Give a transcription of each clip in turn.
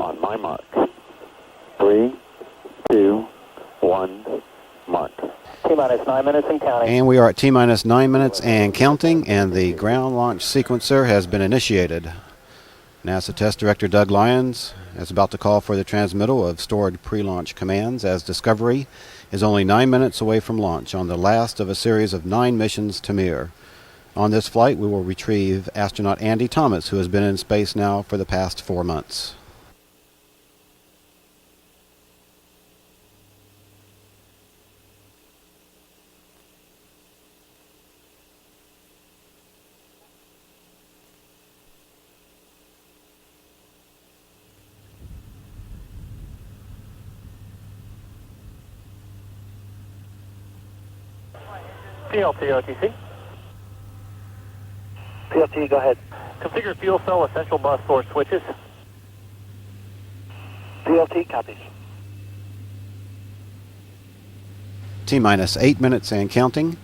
on my mark. 3, 2, 1, mark. T-minus 9 minutes and counting. And we are at T-minus 9 minutes and counting, and the ground launch sequencer has been initiated. NASA Test Director Doug Lyons is about to call for the transmittal of stored pre-launch commands as Discovery is only 9 minutes away from launch on the last of a series of 9 missions to Mir. On this flight, we will retrieve astronaut Andy Thomas, who has been in space now for the past 4 months. PLT, OTC. PLT, go ahead. Configure fuel cell essential bus source switches. PLT, copies. T-minus 8 minutes and counting.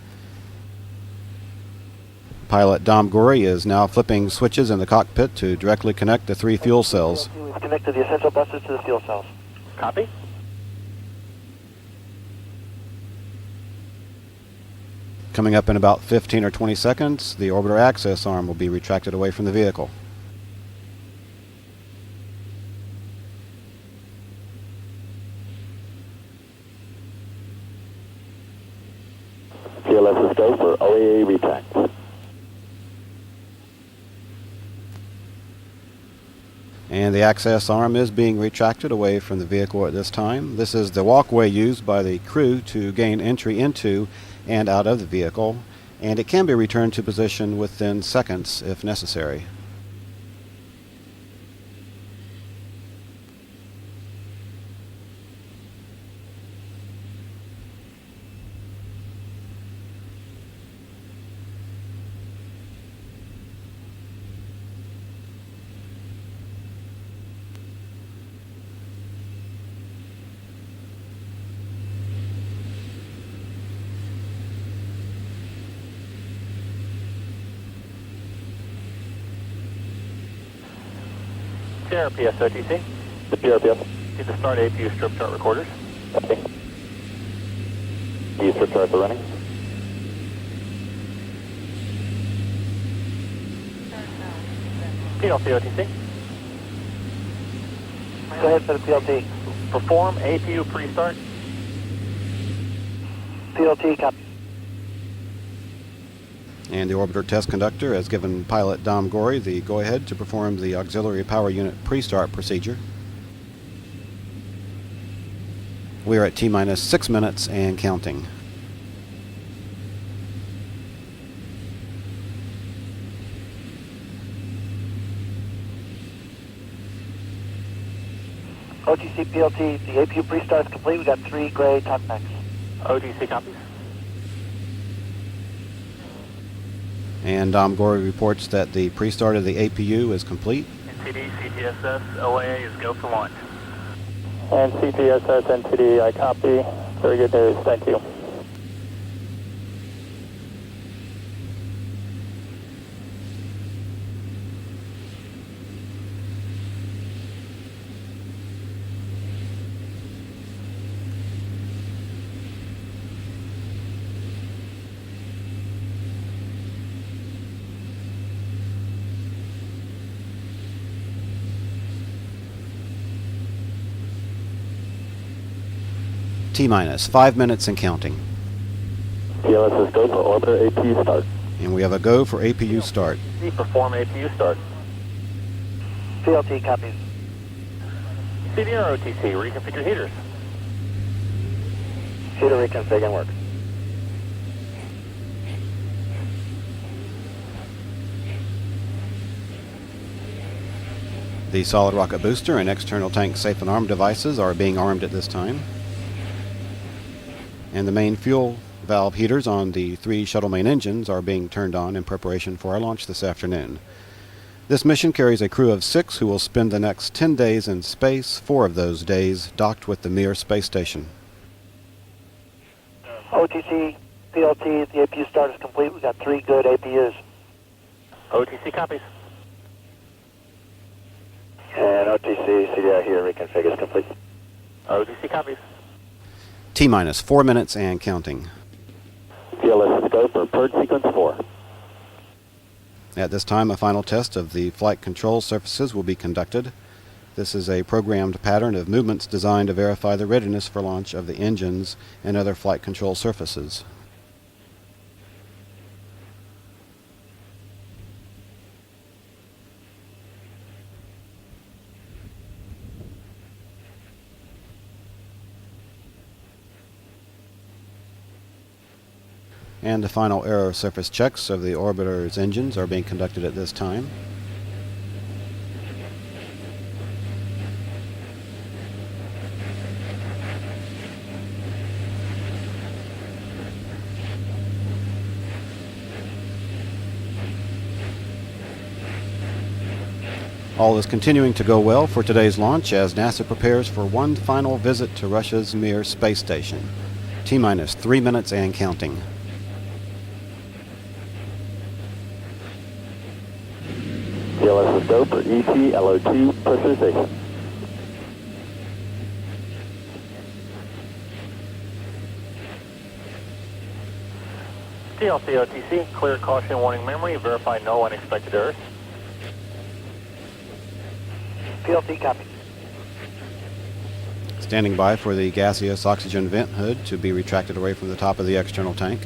Pilot Dom Gorey is now flipping switches in the cockpit to directly connect the 3 fuel cells. We've connected the essential buses to the fuel cells. Copy. Coming up in about 15 or 20 seconds, the orbiter access arm will be retracted away from the vehicle. GLS is go for OAA retract. And the access arm is being retracted away from the vehicle at this time. This is the walkway used by the crew to gain entry into and out of the vehicle, and it can be returned to position within seconds if necessary. PRPS, OTC. The PRPS. Need to start APU strip chart recorders. Copy. APU strip charts are running. PLT, OTC. Go ahead for the PLT. Perform APU pre-start. PLT, copies. And the orbiter test conductor has given pilot Dom Gorey the go-ahead to perform the auxiliary power unit pre-start procedure. We are at T-minus 6 minutes and counting. OTC, PLT, the APU pre-start is complete. We got 3 gray talkbacks. OTC copies. And Dom Gorey reports that the pre-start of the APU is complete. NTD, CTSS, OAA is go for launch. And CTSS, NTD, I copy. Very good news. Thank you. T-minus 5 minutes and counting. GLS is go for orbiter APU start. And we have a go for APU start. Perform APU start. PLT, copies. CDR, OTC, reconfigure heaters. Heater reconfig and work. The solid rocket booster and external tank safe and arm devices are being armed at this time. And the main fuel valve heaters on the 3 shuttle main engines are being turned on in preparation for our launch this afternoon. This mission carries a crew of 6 who will spend the next 10 days in space, 4 of those days docked with the Mir space station. OTC, PLT, the APU start is complete. We got 3 good APUs. OTC copies. And OTC, CDI here, reconfig is complete. OTC copies. T-minus 4 minutes and counting. TLS is go for purge sequence 4. At this time, a final test of the flight control surfaces will be conducted. This is a programmed pattern of movements designed to verify the readiness for launch of the engines and other flight control surfaces. And the final aero surface checks of the orbiter's engines are being conducted at this time. All is continuing to go well for today's launch as NASA prepares for one final visit to Russia's Mir space station. T-minus 3 minutes and counting. TLS is go for ET LO2 pressurization. TLC OTC, clear caution warning memory, verify no unexpected errors. PLC copy. Standing by for the gaseous oxygen vent hood to be retracted away from the top of the external tank.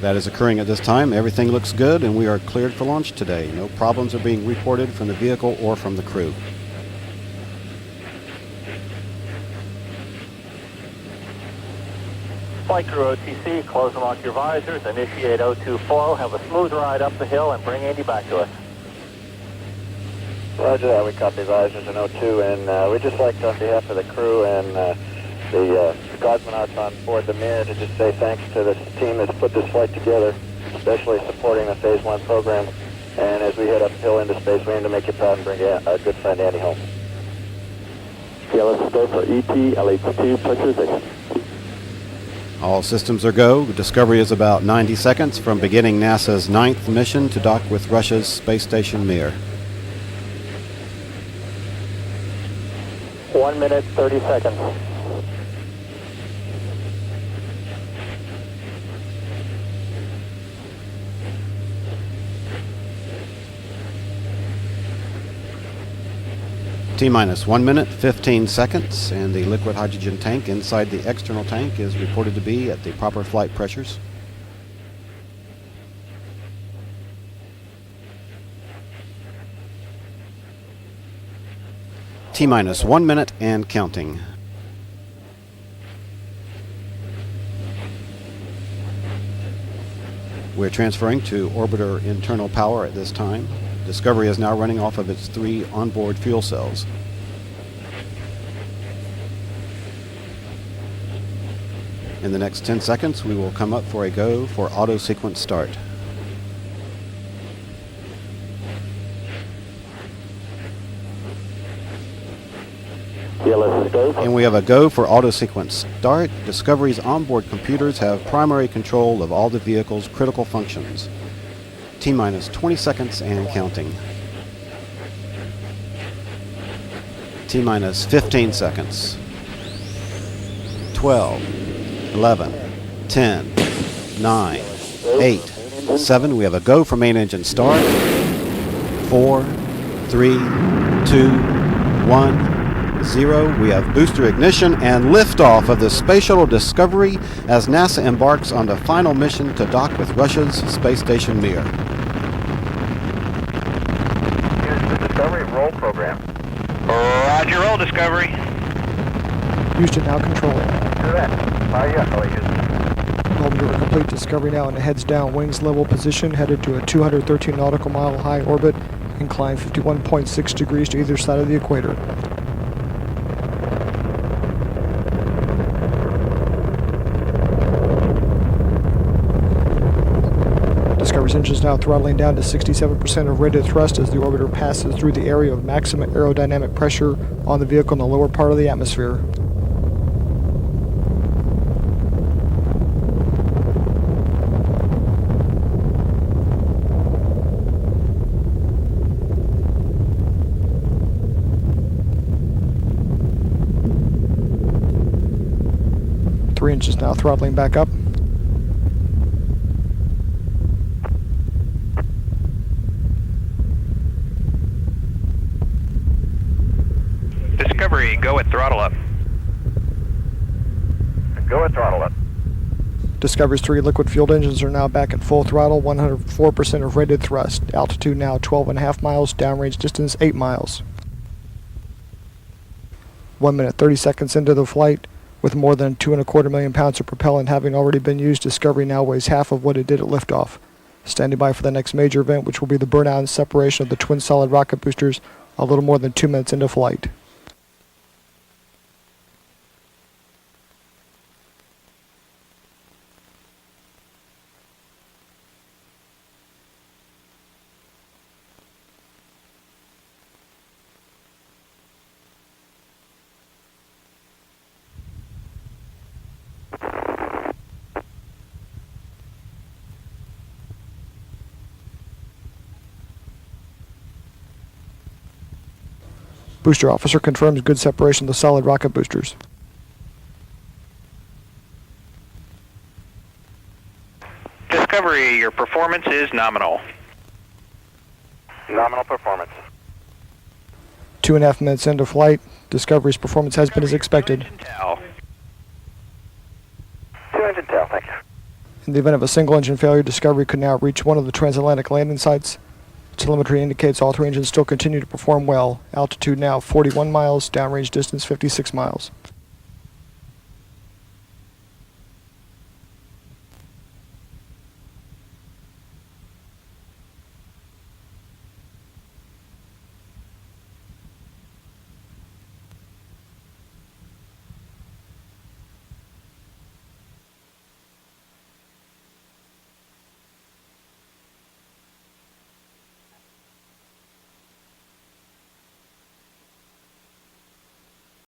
That is occurring at this time. Everything looks good and we are cleared for launch today. No problems are being reported from the vehicle or from the crew. Flight crew OTC, close and lock your visors, initiate O2 flow, have a smooth ride up the hill and bring Andy back to us. Roger that, we copy visors and O2, and we'd just like to, on behalf of the crew and the cosmonauts on board the Mir, to just say thanks to this team that's put this flight together, especially supporting the Phase 1 program. And as we head uphill into space, we aim to make you proud and bring our good friend Andy home. TLS is go for ET LH2 pressurization. All systems are go. Discovery is about 90 seconds from beginning NASA's 9th mission to dock with Russia's space station Mir. 1 minute, 30 seconds. T-minus 1 minute, 15 seconds, and the liquid hydrogen tank inside the external tank is reported to be at the proper flight pressures. T-minus 1 minute and counting. We're transferring to orbiter internal power at this time. Discovery is now running off of its 3 onboard fuel cells. In the next 10 seconds, we will come up for a go for auto sequence start. TLS is go. And we have a go for auto sequence start. Discovery's onboard computers have primary control of all the vehicle's critical functions. T-minus 20 seconds and counting. T-minus 15 seconds. 12, 11, 10, 9, 8, 7. We have a go for main engine start. 4, 3, 2, 1, 0. We have booster ignition and liftoff of the Space Shuttle Discovery as NASA embarks on the final mission to dock with Russia's space station Mir. Here's the Discovery roll program. Roger, roll, Discovery. Houston now controlling. Correct. Orbiter complete. Discovery now in the heads down wings level position, headed to a 213 nautical mile high orbit, inclined 51.6 degrees to either side of the equator. Discovery's engines now throttling down to 67% of rated thrust as the orbiter passes through the area of maximum aerodynamic pressure on the vehicle in the lower part of the atmosphere. Discovery engines now throttling back up. Discovery, go at throttle up. Go at throttle up. Discovery's 3 liquid-fueled engines are now back at full throttle, 104% of rated thrust. Altitude now 12.5 miles, downrange distance 8 miles. 1 minute 30 seconds into the flight, with more than 2.25 million pounds of propellant having already been used, Discovery now weighs half of what it did at liftoff. Standing by for the next major event, which will be the burnout and separation of the twin solid rocket boosters a little more than 2 minutes into flight. Booster officer confirms good separation of the solid rocket boosters. Discovery, your performance is nominal. Nominal performance. 2.5 minutes into flight, Discovery's performance has been as expected. Engine tell. 2 engine tail, thank you. In the event of a single engine failure, Discovery could now reach one of the transatlantic landing sites. Telemetry indicates all 3 engines still continue to perform well. Altitude now 41 miles, downrange distance 56 miles.